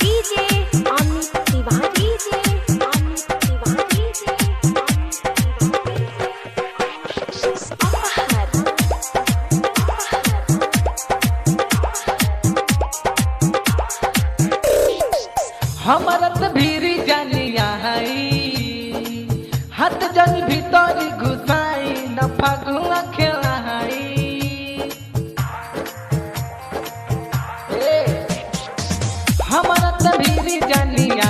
DJ Amit Tiwari DJ Amit Tiwari DJ अपहर हमारत भीरी जानिया हाथ जन भीतर घुसाई न फगुआ खेलाई हमारत भीरी जानिया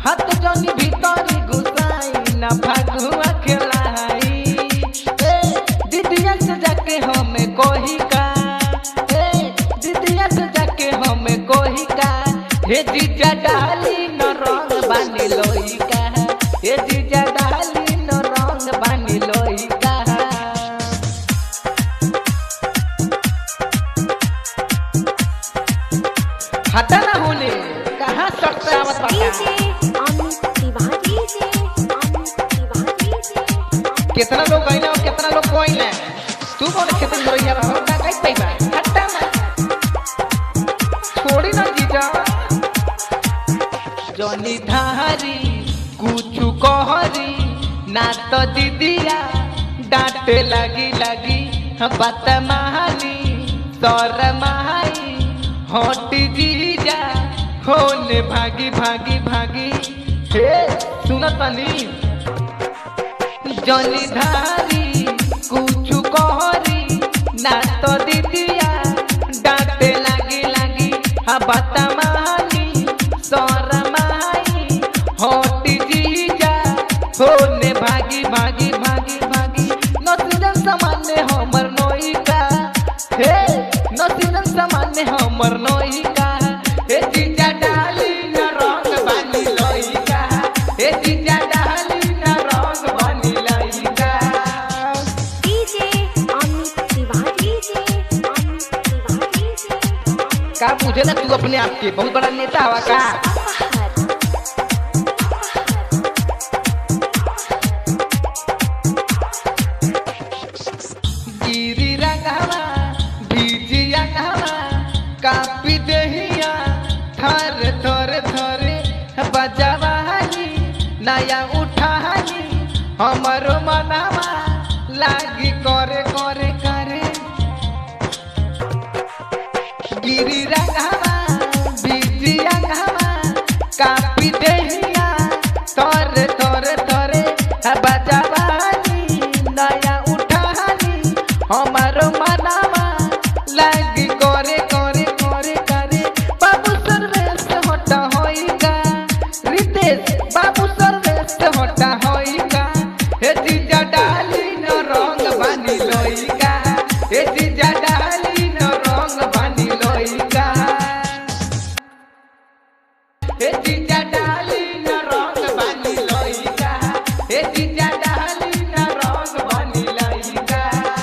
हाथ जन भीतर घुसाई न फगुआ खेलाई दीदिया से जाके हमें कोही का दीदिया से जाके हमें कोही का हे जीजा डाली न रंग बानी लोई का हे जीजा डाली न रंग बानी लोई का हटा ना होने कहाँ सकते आवत डीजे बाटा अमित तिवारी डीजे अमित तिवारी डीजे कितना लोग आइना और कितना लोग कोई ना तू कौन खेतन मरैया रहो ना कहीं पैबा हटा ना छोड़ी ना जीजा जनी धारी कुछ कहरी ना तो दीदिया डांटे लगी लगी बात महानी सर महाई हट जीजा होने भागी भागी भागी हे सुनतनी जनी धारी कुछ कहरी ना तो दीदिया डांटे लगी लगी बात महानी सर महाई हट जीजा होने भागी भागी भागी भागी नसीजन सामान्य हमर नोई का हे नसीजन सामान्य हमर नोई का हे जीजा डाली न रंग बानी लोई का हे जीजा डाली न रंग बानी लोई का DJ Amit Tiwari DJ Amit Tiwari DJ का पूछे ना तू अपने आप के बहुत बड़ा नेता हवा का अपहर गिरी रंगवा भीजिया कहवा कापी देहिया थर थर थर बजवानी नया उठानी हमरो मनवा लागी करे करे करे गिरी रंगवा भीजिया कहवा कापी देहिया थर थर थर बजवानी नया उठानी हमारो मनवा लागी करे करे करे करे बाबू सर्वेश होता होइगा रितेश बाबू सर्वेश होता होइगा हे जीजा डाली न रंग बानी लोइगा हे जीजा डाली न रंग बानी लोइगा हे जीजा